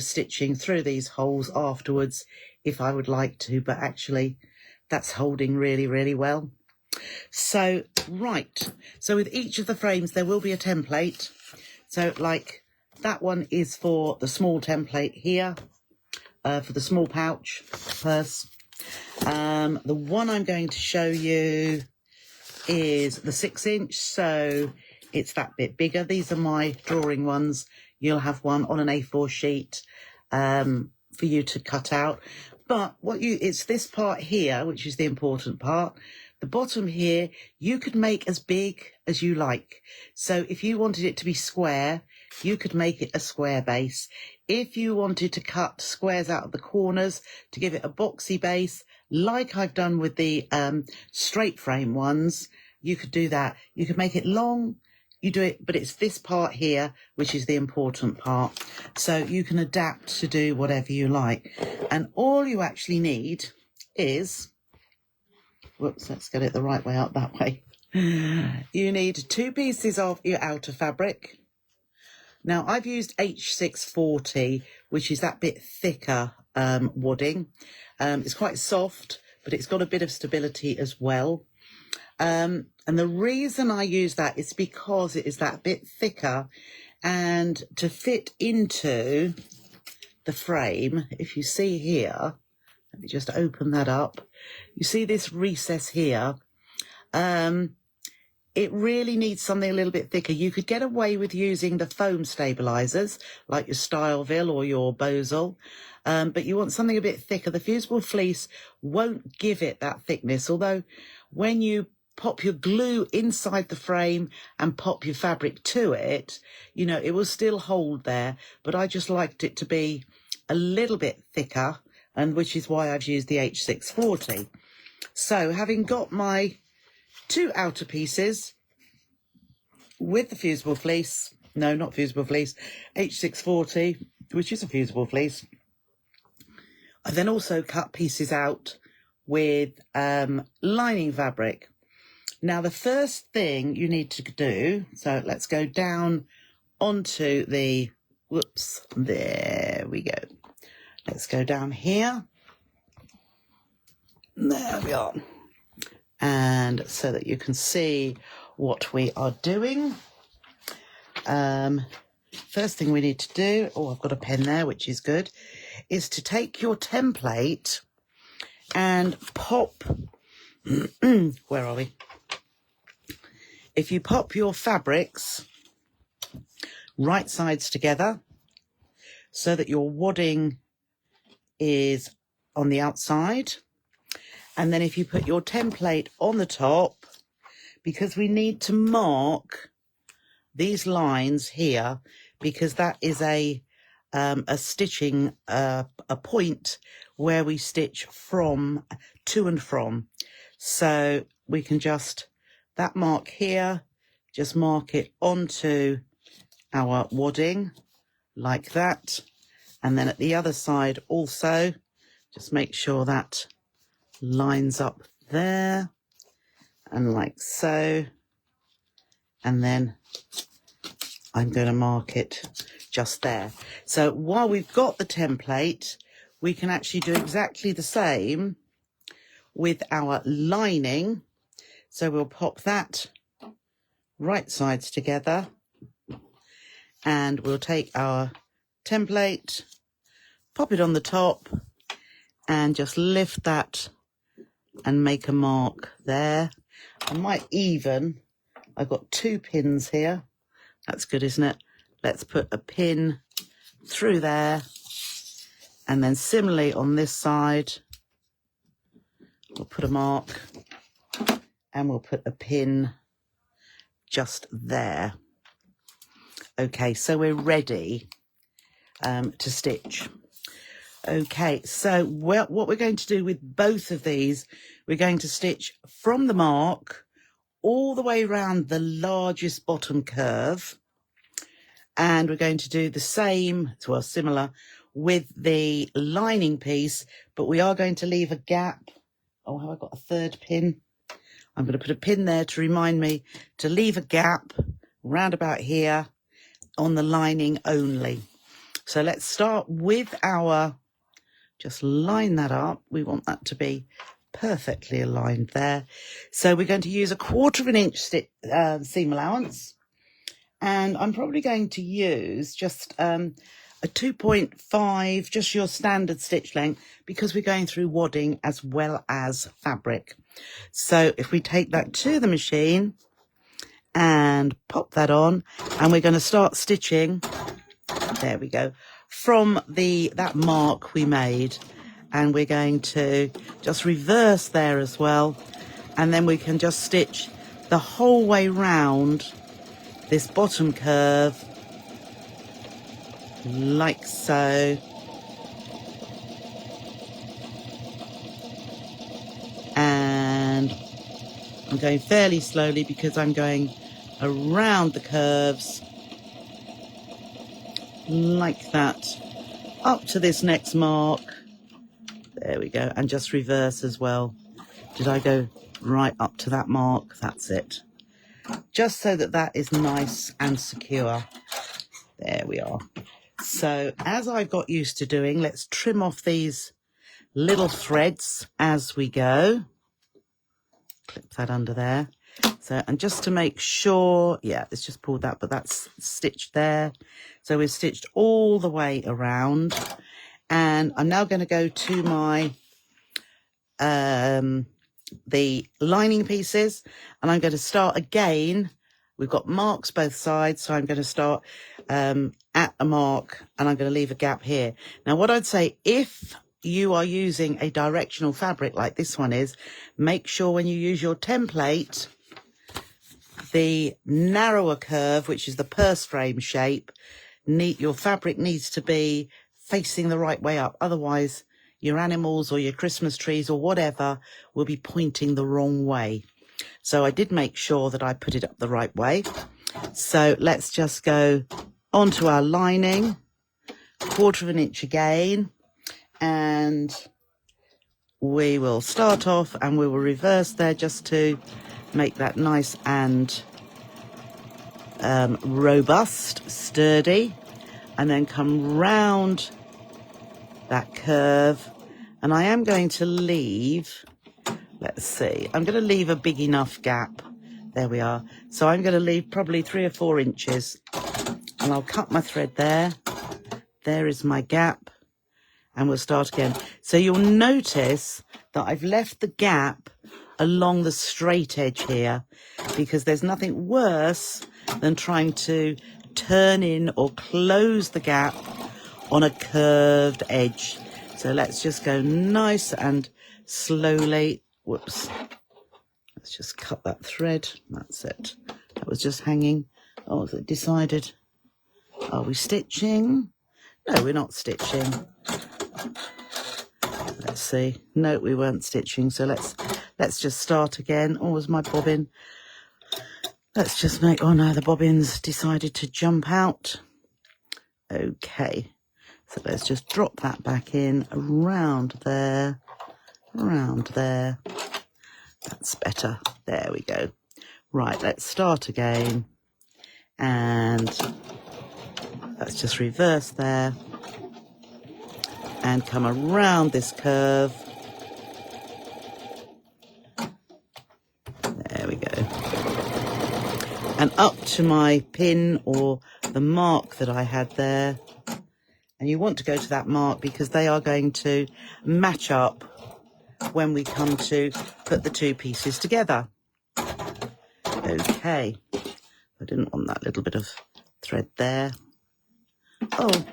stitching through these holes afterwards if I would like to, but actually that's holding really, really well. So, right, so with each of the frames there will be a template. So like that one is for the small template here, for the small pouch purse. The one I'm going to show you is the 6-inch, so it's that bit bigger. These are my drawing ones. You'll have one on an A4 sheet for you to cut out. But it's this part here, which is the important part. The bottom here, you could make as big as you like. So if you wanted it to be square, you could make it a square base. If you wanted to cut squares out of the corners to give it a boxy base, like I've done with the straight frame ones, you could do that. You could make it long, you do it, but it's this part here, which is the important part. So you can adapt to do whatever you like. And all you actually need is, whoops, let's get it the right way up that way. You need 2 pieces of your outer fabric. Now I've used H640, which is that bit thicker wadding. It's quite soft, but it's got a bit of stability as well. And the reason I use that is because it is that bit thicker, and to fit into the frame, if you see here, let me just open that up. You see this recess here? It really needs something a little bit thicker. You could get away with using the foam stabilizers, like your Styleville or your Bosal, but you want something a bit thicker. The fusible fleece won't give it that thickness, although when you pop your glue inside the frame and pop your fabric to it, you know, it will still hold there, but I just liked it to be a little bit thicker, and which is why I've used the H640. So having got my 2 outer pieces with the fusible fleece, no, not fusible fleece, H640, which is a fusible fleece, I then also cut pieces out with lining fabric. Now the first thing you need to do, so let's go down onto the, whoops, there we go. Let's go down here. There we are. And so that you can see what we are doing. First thing we need to do, oh, I've got a pen there, which is good, is to take your template and pop, where are we? If you pop your fabrics right sides together so that your wadding is on the outside, and then if you put your template on the top, because we need to mark these lines here, because that is a stitching, a point where we stitch from, to and from. So we can just, that mark here, just mark it onto our wadding like that. And then at the other side also, just make sure that lines up there and like so. And then I'm going to mark it just there. So while we've got the template, we can actually do exactly the same with our lining. So we'll pop that right sides together, and we'll take our template, pop it on the top, and just lift that and make a mark there. I might even, I've got 2 pins here. That's good, isn't it? Let's put a pin through there. And then similarly on this side, we'll put a mark and we'll put a pin just there. Okay, so we're ready to stitch. Okay, so what we're going to do with both of these, we're going to stitch from the mark all the way around the largest bottom curve. And we're going to do the same, well, similar, with the lining piece, but we are going to leave a gap. Oh, have I got a 3rd pin? I'm going to put a pin there to remind me to leave a gap round about here on the lining only. So let's start with our, just line that up. We want that to be perfectly aligned there. So we're going to use 1/4 inch seam allowance. And I'm probably going to use just a 2.5, just your standard stitch length, because we're going through wadding as well as fabric. So if we take that to the machine and pop that on, and we're going to start stitching, there we go, from that mark we made, and we're going to just reverse there as well, and then we can just stitch the whole way round this bottom curve like so, and I'm going fairly slowly because I'm going around the curves like that up to this next mark. There we go, and just reverse as well. Did I go right up to that mark? That's it, just so that is nice and secure. There we are. So as I've got used to doing, let's trim off these little threads as we go. Clip that under there. So, and just to make sure, yeah, let's just pull that, but that's stitched there. So we've stitched all the way around, and I'm now going to go to my the lining pieces, and I'm going to start again. We've got marks both sides, so I'm going to start at a mark, and I'm going to leave a gap here. Now, what I'd say, if you are using a directional fabric like this one is, make sure when you use your template, the narrower curve, which is the purse frame shape, your fabric needs to be facing the right way up. Otherwise, your animals or your Christmas trees or whatever will be pointing the wrong way. So I did make sure that I put it up the right way. So let's just go onto our lining, 1/4 inch again, and we will start off and we will reverse there just to make that nice and robust, sturdy, and then come round that curve. And I am going to leave, let's see, I'm going to leave a big enough gap. There we are. So I'm going to leave probably 3 or 4 inches, and I'll cut my thread there. There is my gap, and we'll start again. So you'll notice that I've left the gap along the straight edge here, because there's nothing worse than trying to turn in or close the gap on a curved edge. So let's just go nice and slowly. Whoops. Let's just cut that thread. That's it. That was just hanging. Oh, is it decided? Are we stitching? No, we're not stitching. Let's see. No, we weren't stitching. So let's just start again. Oh, was my bobbin? Let's just make, oh no, the bobbin's decided to jump out. Okay. So let's just drop that back in, around there, around there. That's better. There we go. Right, let's start again. And let's just reverse there and come around this curve. There we go. And up to my pin or the mark that I had there. And you want to go to that mark because they are going to match up when we come to put the two pieces together. Okay. I didn't want that little bit of thread there. Oh,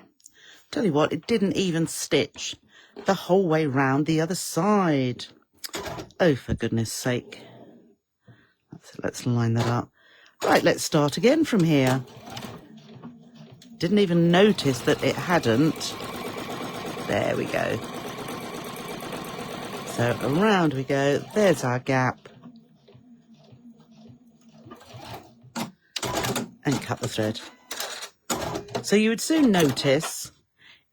tell you what, it didn't even stitch the whole way round the other side. Oh, for goodness sake. Let's line that up. Right, let's start again from here. Didn't even notice that it hadn't. There we go. So around we go. There's our gap. And cut the thread. So you would soon notice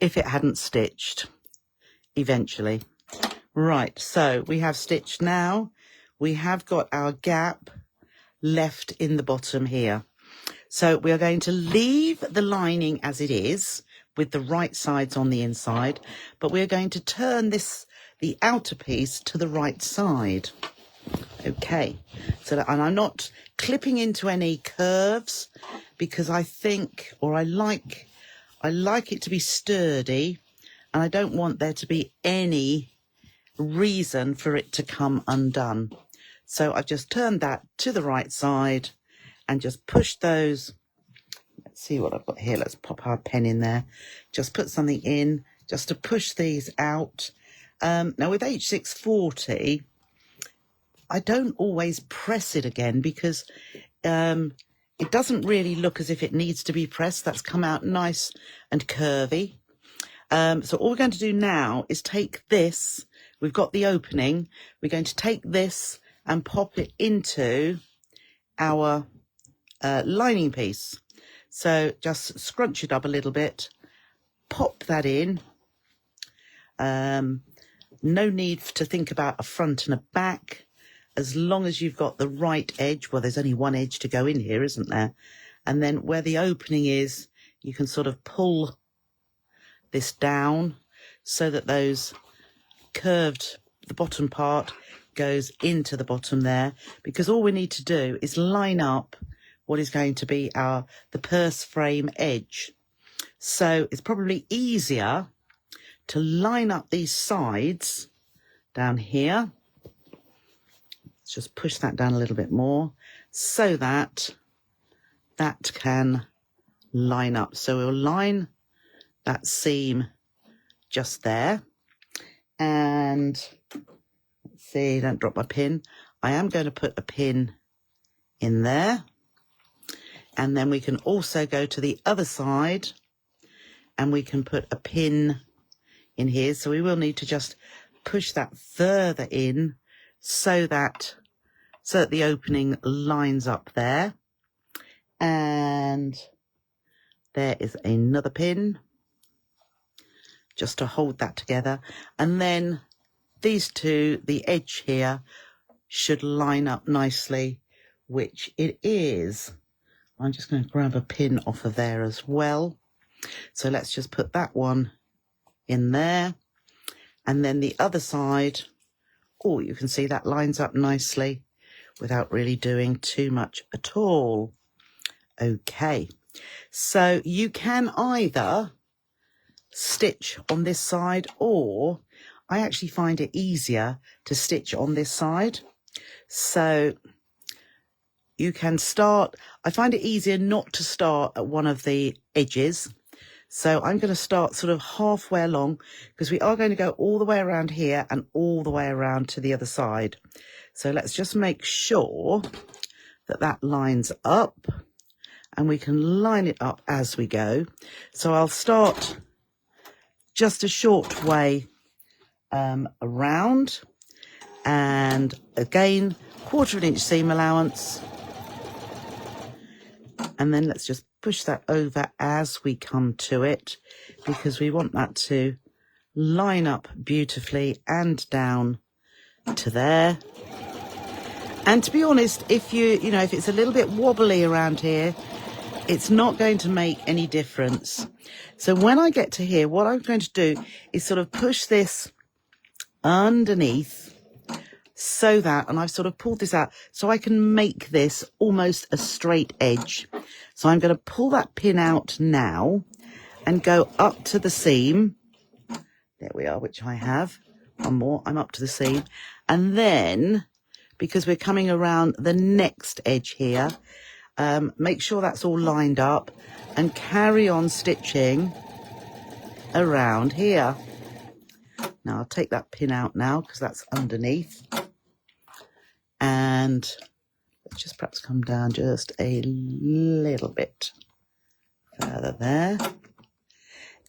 if it hadn't stitched eventually. Right, so we have stitched now. We have got our gap left in the bottom here. So we are going to leave the lining as it is. with the right sides on the inside, but we're going to turn the outer piece to the right side. Okay, so that, and I'm not clipping into any curves because I think, or I like it to be sturdy, and I don't want there to be any reason for it to come undone. So I've just turned that to the right side and just pushed those. Let's see what I've got here. Let's pop our pen in there. Just put something in just to push these out. Now with H640, I don't always press it again because it doesn't really look as if it needs to be pressed. That's come out nice and curvy. So all we're going to do now is take this. We've got the opening. We're going to take this and pop it into our lining piece. So just scrunch it up a little bit, pop that in. No need to think about a front and a back. As long as you've got the right edge, well, there's only one edge to go in here, isn't there? And then where the opening is, you can sort of pull this down so that those curved, the bottom part goes into the bottom there, because all we need to do is line up what is going to be the purse frame edge. So it's probably easier to line up these sides down here. Just push that down a little bit more so that that can line up. So we'll line that seam just there. And let's see, don't drop my pin. I am going to put a pin in there. And then we can also go to the other side and we can put a pin in here. So we will need to just push that further in so that the opening lines up there. And there is another pin just to hold that together. And then these two, the edge here, should line up nicely, which it is. I'm just going to grab a pin off of there as well. So let's just put that one in there. And then the other side, oh, you can see that lines up nicely without really doing too much at all. Okay, so you can either stitch on this side, or I actually find it easier to stitch on this side. So you can start, I find it easier not to start at one of the edges. So I'm going to start sort of halfway along, because we are going to go all the way around here and all the way around to the other side. So let's just make sure that that lines up, and we can line it up as we go. So I'll start just a short way around, and again, 1/4 inch seam allowance. And then let's just push that over as we come to it, because we want that to line up beautifully and down to there. And to be honest, if if it's a little bit wobbly around here, it's not going to make any difference. So when I get to here, what I'm going to do is sort of push this underneath so that, and I've sort of pulled this out so I can make this almost a straight edge. So I'm going to pull that pin out now and go up to the seam. There we are, which I have. One more, I'm up to the seam. And then, because we're coming around the next edge here, make sure that's all lined up and carry on stitching around here. Now I'll take that pin out now because that's underneath. And let's just perhaps come down just a little bit further there.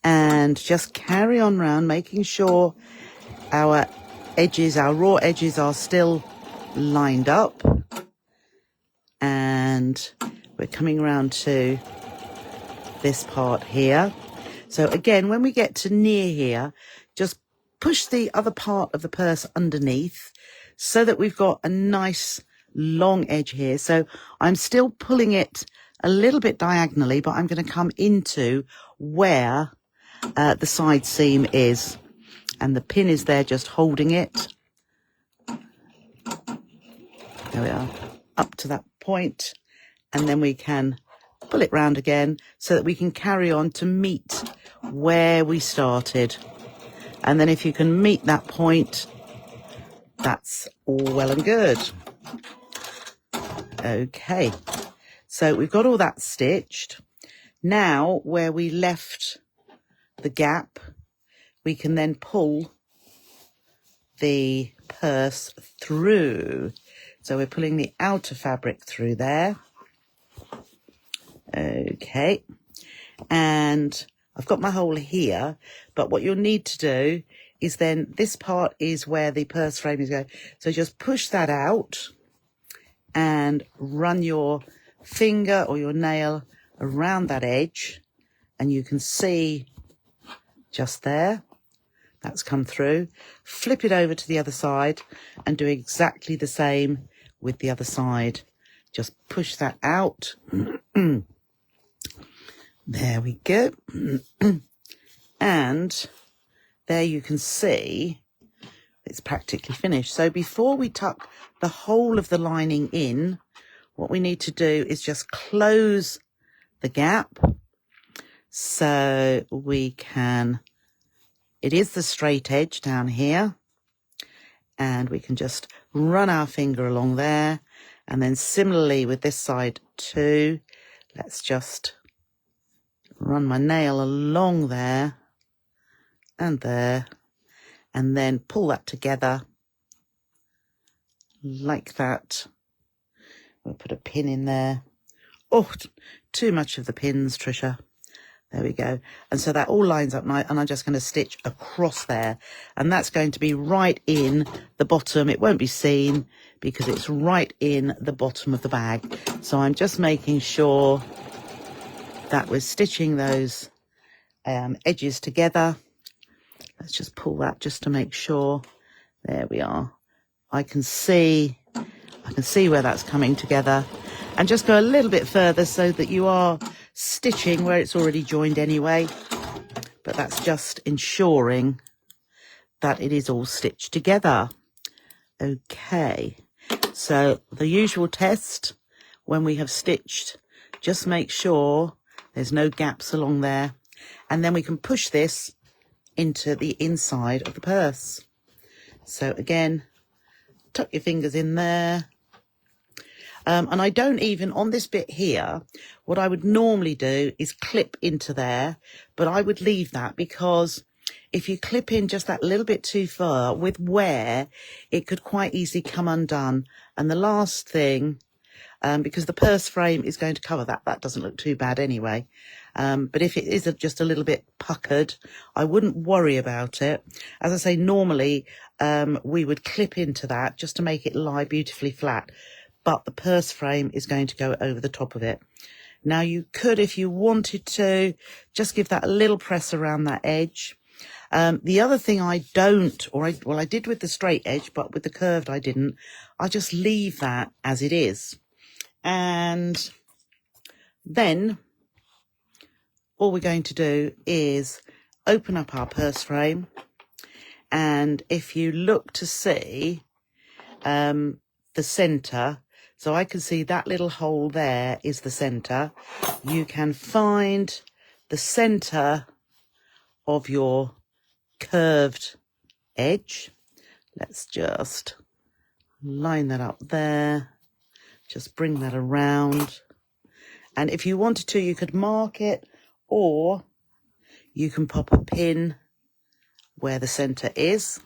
And just carry on round, making sure our edges, our raw edges, are still lined up. And we're coming around to this part here. So again, when we get to near here, just push the other part of the purse underneath so that we've got a nice long edge here. So I'm still pulling it a little bit diagonally, but I'm going to come into where the side seam is. And the pin is there just holding it. There we are, up to that point. And then we can pull it round again so that we can carry on to meet where we started. And then if you can meet that point, that's all well and good. Okay, so we've got all that stitched. Now, where we left the gap, we can then pull the purse through. So we're pulling the outer fabric through there. Okay, and I've got my hole here, but what you'll need to do is then, this part is where the purse frame is going. So just push that out and run your finger or your nail around that edge, and you can see just there, that's come through. Flip it over to the other side and do exactly the same with the other side. Just push that out. There we go. And there you can see it's practically finished. So before we tuck the whole of the lining in, what we need to do is just close the gap so we can, it is the straight edge down here, and we can just run our finger along there. And then similarly with this side too, let's just run my nail along there and there, and then pull that together like that. We'll put a pin in there. Oh, too much of the pins, Trisha. There we go. And so that all lines up nice, and I'm just going to stitch across there. And that's going to be right in the bottom. It won't be seen because it's right in the bottom of the bag. So I'm just making sure that we're stitching those edges together. Let's just pull that just to make sure. There we are. I can see where that's coming together, and just go a little bit further so that you are stitching where it's already joined anyway, but that's just ensuring that it is all stitched together. Okay, so the usual test when we have stitched, just make sure there's no gaps along there, and then we can push this into the inside of the purse. So again, tuck your fingers in there. And I don't even, on this bit here, what I would normally do is clip into there, but I would leave that, because if you clip in just that little bit too far with wear, it could quite easily come undone. And the last thing, because the purse frame is going to cover that, that doesn't look too bad anyway. But if it is just a little bit puckered, I wouldn't worry about it. As I say, normally we would clip into that just to make it lie beautifully flat. But the purse frame is going to go over the top of it. Now you could, if you wanted to, just give that a little press around that edge. The other thing I don't, well, I did with the straight edge, but with the curved I didn't. I just leave that as it is. And then all we're going to do is open up our purse frame. And if you look to see the centre, so I can see that little hole there is the centre. You can find the centre of your curved edge. Let's just line that up there. Just bring that around. And if you wanted to, you could mark it, or you can pop a pin where the centre is.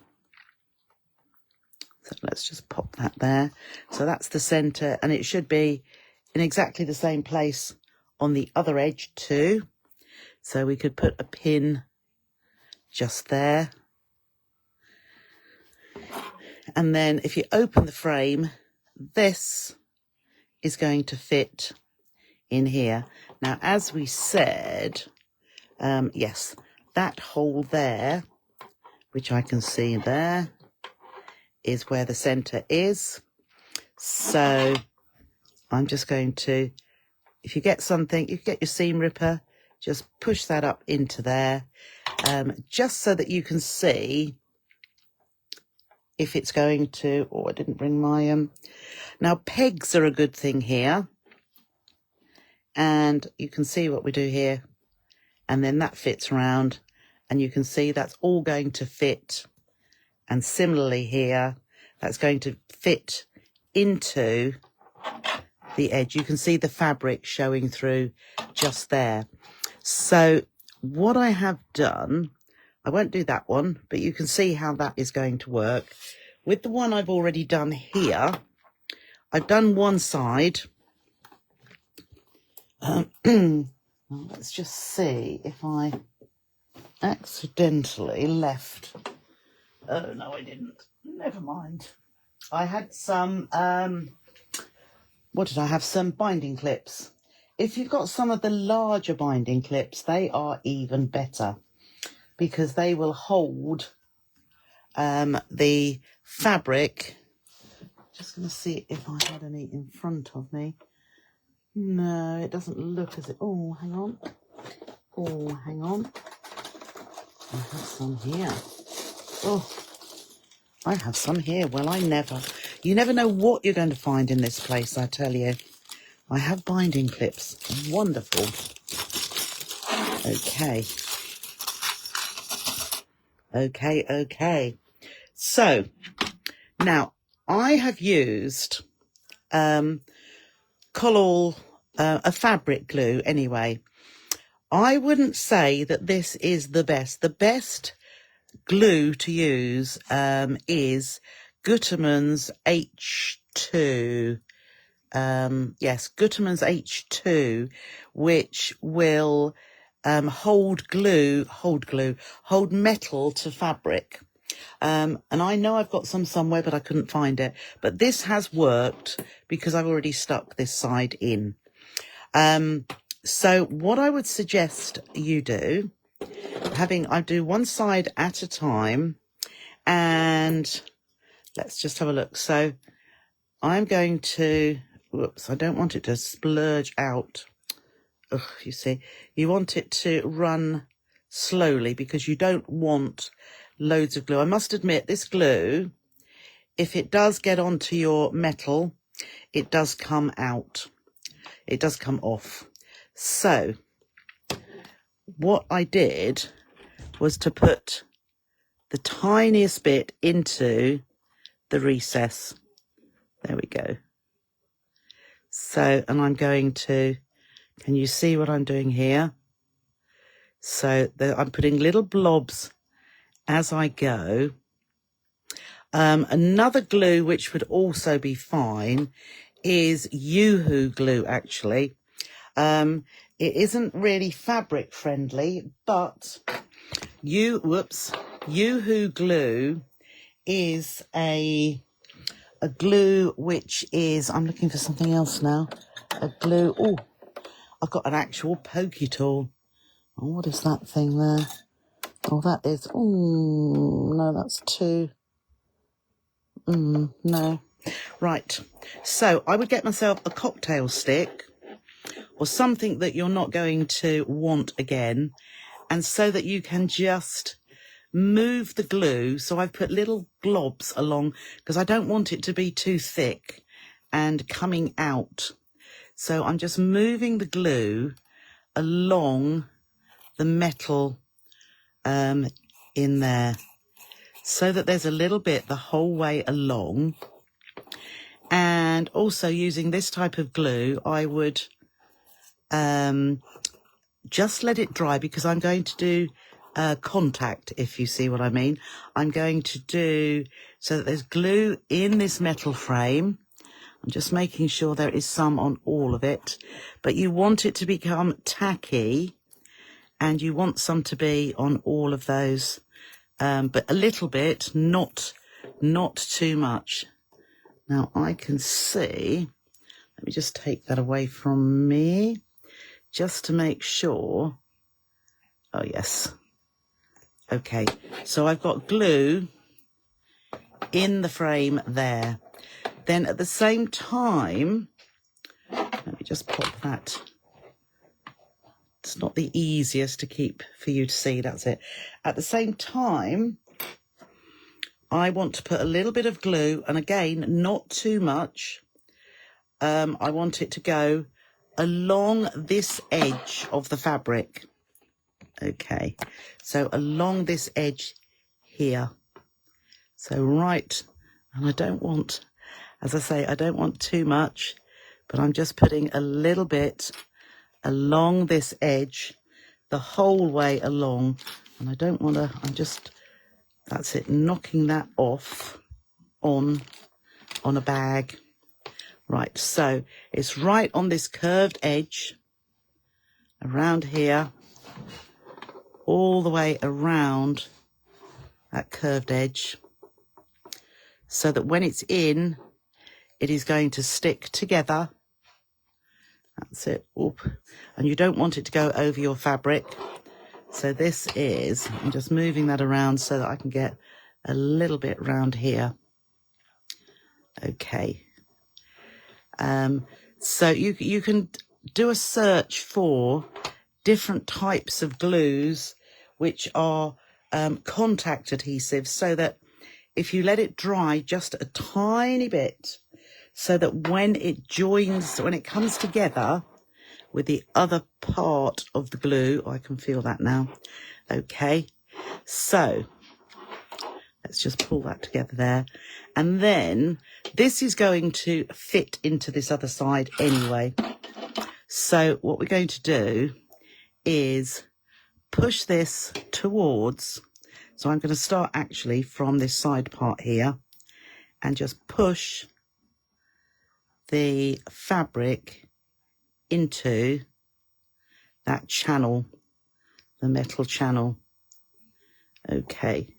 So let's just pop that there. So that's the centre, and it should be in exactly the same place on the other edge too. So we could put a pin just there. And then if you open the frame, this is going to fit in here. Now, as we said, yes, that hole there, which I can see there, is where the centre is. So I'm just going to, if you get something, you get your seam ripper, just push that up into there. just so that you can see if it's going to, oh, I didn't bring my, now pegs are a good thing here. And you can see what we do here. And then that fits around and you can see that's all going to fit. And similarly here, that's going to fit into the edge. You can see the fabric showing through just there. So what I have done, I won't do that one, but you can see how that is going to work. With the one I've already done here, I've done one side. Let's just see if I accidentally left. Oh, no, I didn't. Never mind. I had some, what did I have? Some binding clips. If you've got some of the larger binding clips, they are even better because they will hold the fabric. Just going to see if I had any in front of me. No, it doesn't look as it... Oh, hang on. Oh, hang on. I have some here. Oh, I have some here. Well, you never know what you're going to find in this place, I tell you. I have binding clips. Wonderful. Okay. Okay. So, now, I have used Collall, a fabric glue anyway. I wouldn't say that this is the best. The best glue to use is Gutermann's H2. Yes, Gutermann's H2, which will hold metal to fabric. And I know I've got some somewhere, but I couldn't find it. But this has worked because I've already stuck this side in. So what I would suggest you do, I do one side at a time, and let's just have a look. So I'm going to, whoops, I don't want it to splurge out. Ugh, you see, you want it to run slowly because you don't want loads of glue. I must admit, this glue, if it does get onto your metal, it does come out. It does come off. So what I did was to put the tiniest bit into the recess. There we go. So, and I'm going to, can you see what I'm doing here? So I'm putting little blobs as I go. Another glue which would also be fine is Yoo-hoo glue, actually. It isn't really fabric friendly, but Yoo-hoo glue is a glue which is, I'm looking for something else now. A glue, oh, I've got an actual pokey tool. Oh, what is that thing there? Oh, that is, oh, no, that's too, no. Right, so I would get myself a cocktail stick or something that you're not going to want again, and so that you can just move the glue. So I've put little globs along because I don't want it to be too thick and coming out. So I'm just moving the glue along the metal in there so that there's a little bit the whole way along. And also using this type of glue, I would just let it dry because I'm going to do contact, if you see what I mean. I'm going to do so that there's glue in this metal frame. I'm just making sure there is some on all of it, but you want it to become tacky and you want some to be on all of those, but a little bit, not too much. Now I can see, let me just take that away from me just to make sure. Oh yes. Okay, so I've got glue in the frame there. Then at the same time, let me just pop that It's not the easiest to keep for you to see, that's it. At the same time, I want to put a little bit of glue, and again, not too much. I want it to go along this edge of the fabric. Okay, so along this edge here. So right, and I don't want, as I say, I don't want too much, but I'm just putting a little bit along this edge, the whole way along. And I don't want to, I'm just, that's it, knocking that off on a bag. Right, so it's right on this curved edge, around here, all the way around that curved edge, so that when it's in, it is going to stick together. That's it. Oop. And you don't want it to go over your fabric. So this is, I'm just moving that around so that I can get a little bit round here. Okay. So you can do a search for different types of glues which are contact adhesives, so that if you let it dry just a tiny bit, so that when it joins, when it comes together with the other part of the glue, I can feel that now. Okay, so let's just pull that together there. And then this is going to fit into this other side anyway. So what we're going to do is push this towards, so I'm going to start actually from this side part here and just push the fabric into that channel, the metal channel. Okay,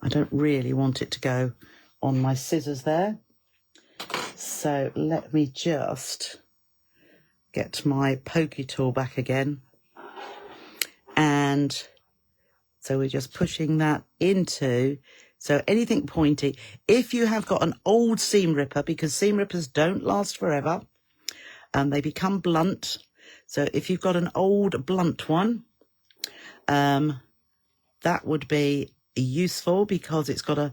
I don't really want it to go on my scissors there, so let me just get my pokey tool back again. And so we're just pushing that into, so anything pointy. If you have got an old seam ripper, because seam rippers don't last forever, and they become blunt. So if you've got an old blunt one, that would be useful, because it's got a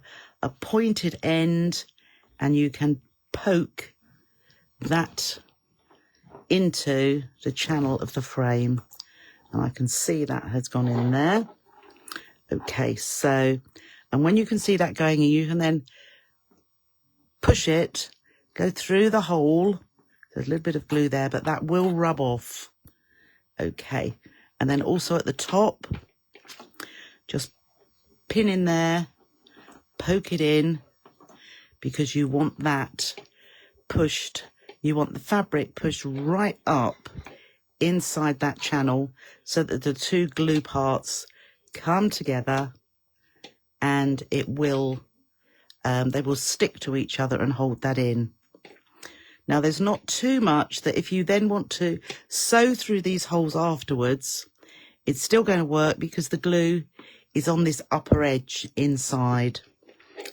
pointed end and you can poke that into the channel of the frame. And I can see that has gone in there. Okay, so, and when you can see that going in, you can then push it, go through the hole. There's a little bit of glue there, but that will rub off. Okay, and then also at the top, just pin in there, poke it in, because you want that pushed, you want the fabric pushed right up inside that channel, so that the two glue parts come together and it will, they will stick to each other and hold that in. Now there's not too much that if you then want to sew through these holes afterwards, it's still going to work, because the glue is on this upper edge inside.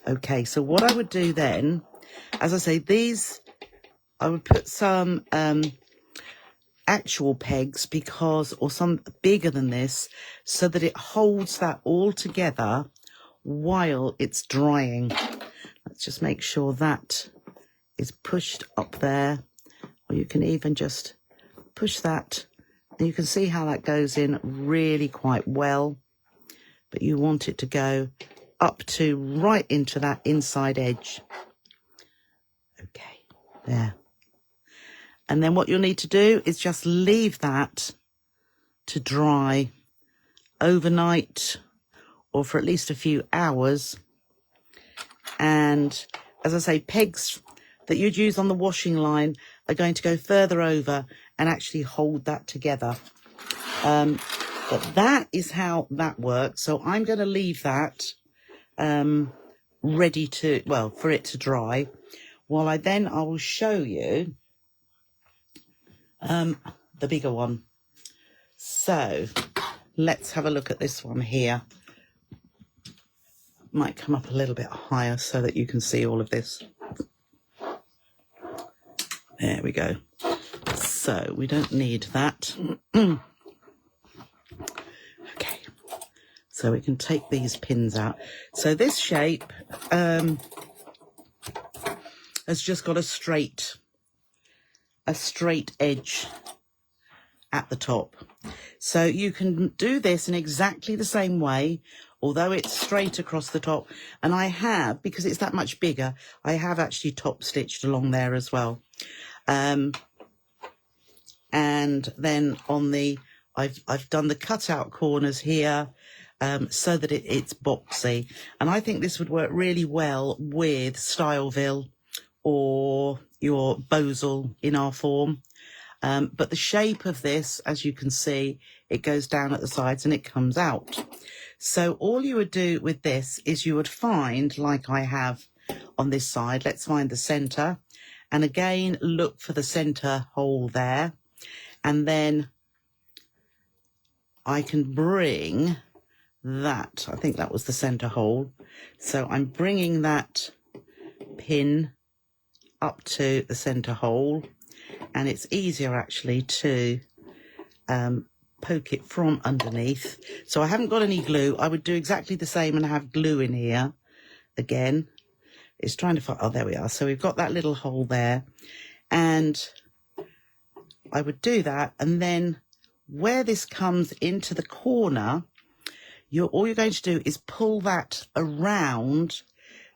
Okay, so what I would do then, as I say, these, I would put some actual pegs, because, or some bigger than this, so that it holds that all together while it's drying. Let's just make sure that is pushed up there, or you can even just push that, and you can see how that goes in really quite well, but you want it to go up to right into that inside edge. Okay, there. And then what you'll need to do is just leave that to dry overnight, or for at least a few hours. And as I say, pegs that you'd use on the washing line are going to go further over and actually hold that together. But that is how that works. So I'm going to leave that ready to, well, for it to dry, while I will show you the bigger one. So let's have a look at this one here. Might come up a little bit higher so that you can see all of this. There we go. So we don't need that. So we can take these pins out. So this shape has just got a straight edge at the top. So you can do this in exactly the same way, although it's straight across the top. And I have, because it's that much bigger, I have actually top stitched along there as well. And then on the, I've done the cutout corners here, so that it's boxy. And I think this would work really well with Styleville or your Bosal in our form. But the shape of this, as you can see, it goes down at the sides and it comes out. So all you would do with this is you would find, like I have on this side, let's find the center. And again, look for the center hole there. And then I can bring that, I think that was the center hole. So I'm bringing that pin up to the center hole. And it's easier actually to poke it from underneath. So I haven't got any glue. I would do exactly the same and have glue in here. Again, it's trying to find, oh, there we are. So we've got that little hole there. And I would do that. And then where this comes into the corner, all you're going to do is pull that around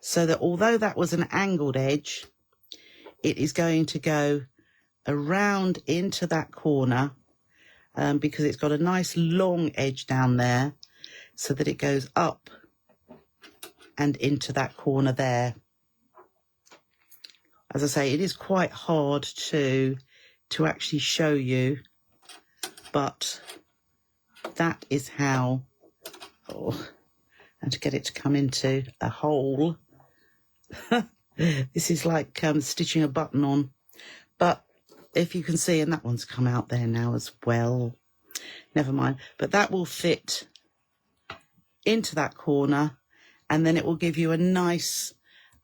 so that although that was an angled edge, it is going to go around into that corner, because it's got a nice long edge down there, so that it goes up and into that corner there. As I say, it is quite hard to actually show you, but that is how, and to get it to come into a hole. This is like stitching a button on, but if you can see, and that one's come out there now as well, never mind, but that will fit into that corner, and then it will give you a nice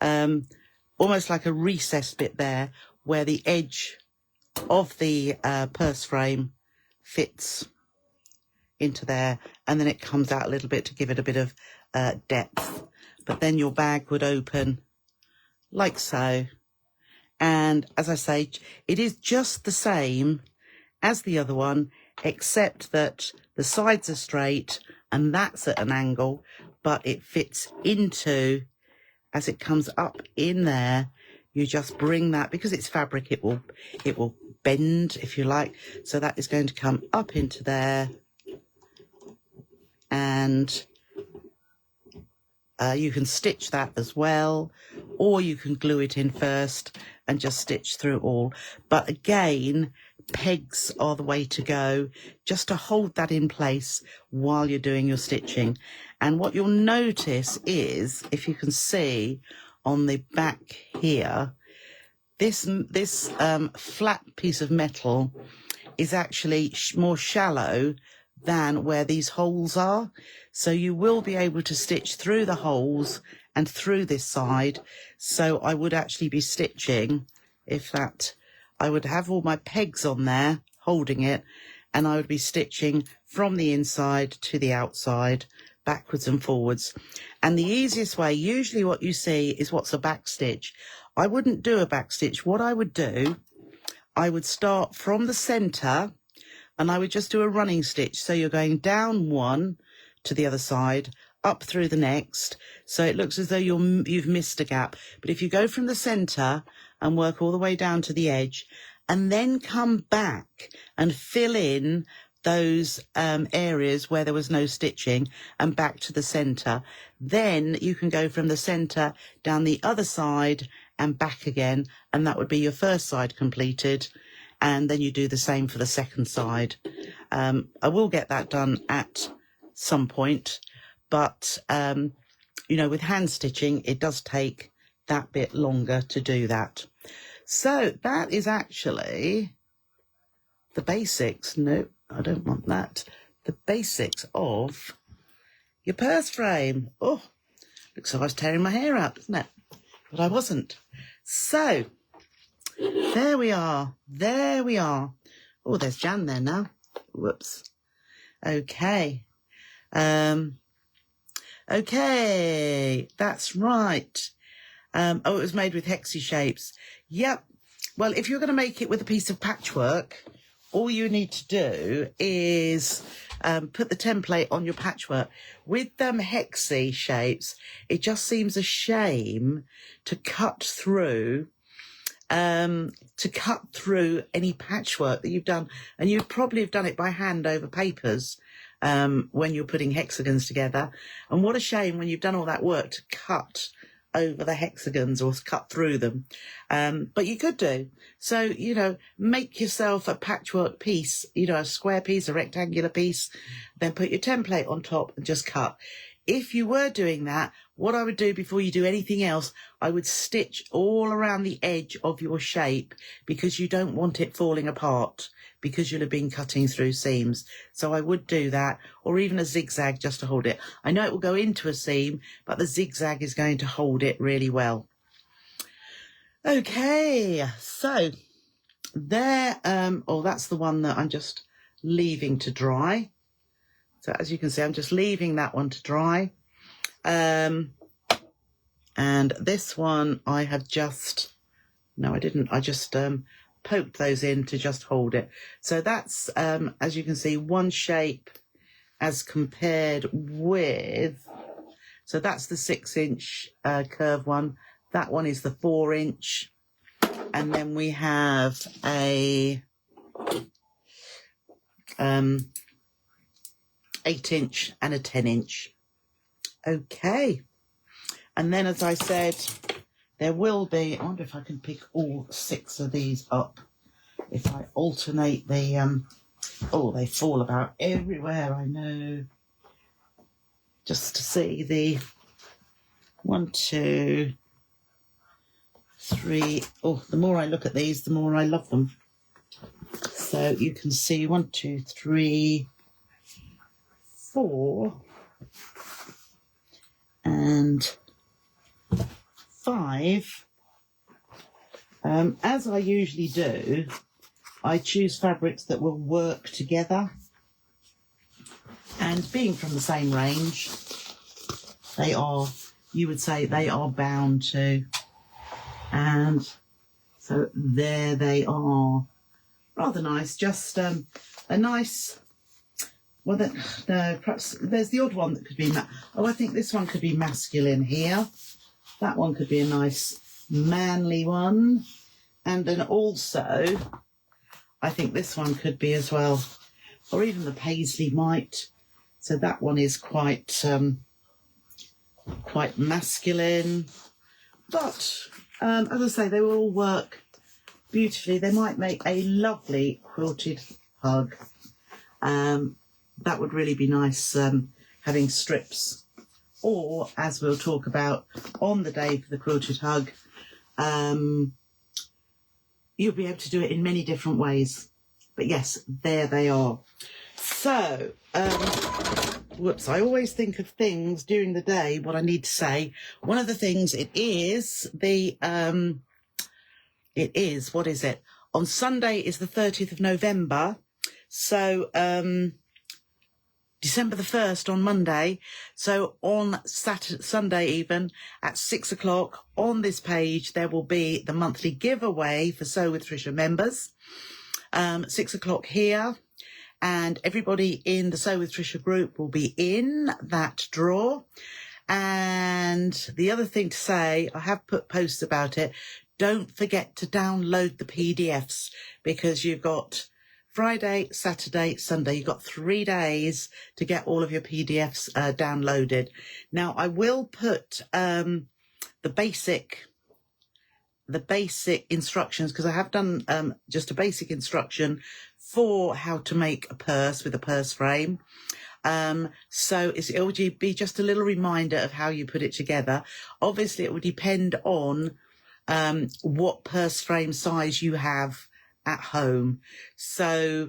almost like a recessed bit there where the edge of the purse frame fits into there, and then it comes out a little bit to give it a bit of depth. But then your bag would open like so. And as I say, it is just the same as the other one, except that the sides are straight and that's at an angle, but it fits into, as it comes up in there, you just bring that, because it's fabric, it will bend, if you like. So that is going to come up into there, and you can stitch that as well, or you can glue it in first and just stitch through all. But again, pegs are the way to go, just to hold that in place while you're doing your stitching. And what you'll notice is, if you can see on the back here, this flat piece of metal is actually more shallow than where these holes are. So you will be able to stitch through the holes and through this side. So I would actually be stitching, I would have all my pegs on there holding it, and I would be stitching from the inside to the outside, backwards and forwards. And the easiest way, usually what you see is what's a back stitch. I wouldn't do a back stitch. What I would do, I would start from the center and I would just do a running stitch. So you're going down one to the other side, up through the next. So it looks as though you've missed a gap. But if you go from the center and work all the way down to the edge, and then come back and fill in those areas where there was no stitching and back to the center, then you can go from the center down the other side and back again, and that would be your first side completed. And then you do the same for the second side. I will get that done at some point, but you know, with hand stitching, it does take that bit longer to do that. So that is actually the basics. No, I don't want that. The basics of your purse frame. Oh, looks like I was tearing my hair out, doesn't it? But I wasn't. So there we are. There we are. Oh, there's Jan there now. Whoops. Okay. Okay, that's right. Oh, it was made with hexy shapes. Yep. Well, if you're going to make it with a piece of patchwork, all you need to do is put the template on your patchwork. With hexy shapes, it just seems a shame to cut through any patchwork that you've done. And you'd probably have done it by hand over papers when you're putting hexagons together. And what a shame when you've done all that work to cut over the hexagons or cut through them. But you could do. So, you know, make yourself a patchwork piece, you know, a square piece, a rectangular piece, then put your template on top and just cut. If you were doing that, what I would do before you do anything else, I would stitch all around the edge of your shape because you don't want it falling apart because you'll have been cutting through seams. So I would do that, or even a zigzag just to hold it. I know it will go into a seam, but the zigzag is going to hold it really well. Okay, so there, oh, that's the one that I'm just leaving to dry. So as you can see, I'm just leaving that one to dry. And this one I have just, no, I didn't. I just poked those in to just hold it. So that's, as you can see, one shape as compared with, so that's the 6-inch curve one. That one is the 4-inch. And then we have a 8-inch and a 10-inch. Okay. And then, as I said, there will be, I wonder if I can pick all 6 of these up. If I alternate the, oh, they fall about everywhere, I know. Just to see the 1, 2, 3. Oh, the more I look at these, the more I love them. So you can see 1, 2, 3, 4, and 5. As I usually do, I choose fabrics that will work together, and being from the same range, they are, you would say, they are bound to. And so there they are, rather nice. Just a nice, well, no, perhaps there's the odd one that could be, I think this one could be masculine here. That one could be a nice manly one. And then also, I think this one could be as well, or even the paisley might. So that one is quite, quite masculine. But, as I say, they will all work beautifully. They might make a lovely quilted hug. That would really be nice, having strips. Or, as we'll talk about on the day for the quilted hug, you'll be able to do it in many different ways. But yes, there they are. So, whoops, I always think of things during the day, what I need to say. One of the things it is, what is it? On Sunday is the 30th of November. So, December the 1st on Monday. So on Sunday even at 6 o'clock on this page, there will be the monthly giveaway for Sew with Trisha members. 6 o'clock here. And everybody in the Sew with Trisha group will be in that draw. And the other thing to say, I have put posts about it. Don't forget to download the PDFs because you've got Friday, Saturday, Sunday. You've got 3 days to get all of your PDFs downloaded. Now, I will put the basic instructions, because I have done just a basic instruction for how to make a purse with a purse frame. So it will be just a little reminder of how you put it together. Obviously, it will depend on what purse frame size you have at home. So,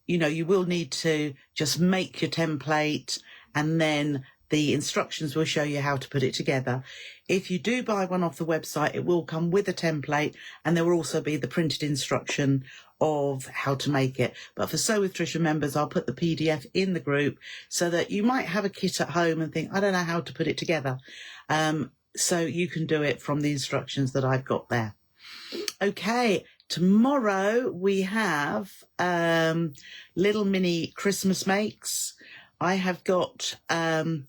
you know, you will need to just make your template and then the instructions will show you how to put it together. If you do buy one off the website, it will come with a template and there will also be the printed instruction of how to make it. But for Sew with Trisha members, I'll put the PDF in the group so that you might have a kit at home and think, I don't know how to put it together. So you can do it from the instructions that I've got there. Okay, tomorrow we have little mini Christmas makes. I've got 2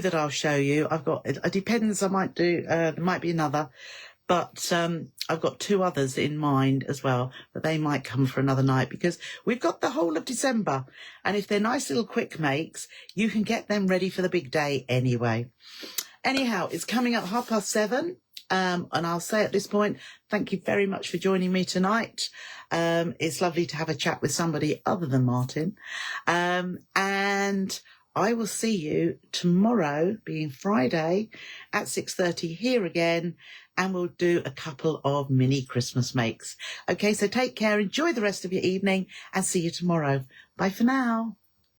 that I'll show you. It depends, I might do, there might be another, but I've got 2 others in mind as well, but they might come for another night because we've got the whole of December. And if they're nice little quick makes, you can get them ready for the big day anyway. Anyhow, it's coming up 7:30. And I'll say at this point, thank you very much for joining me tonight. It's lovely to have a chat with somebody other than Martin. And I will see you tomorrow, being Friday, at 6:30 here again, and we'll do a couple of mini Christmas makes. Okay, so take care, enjoy the rest of your evening, and see you tomorrow. Bye for now.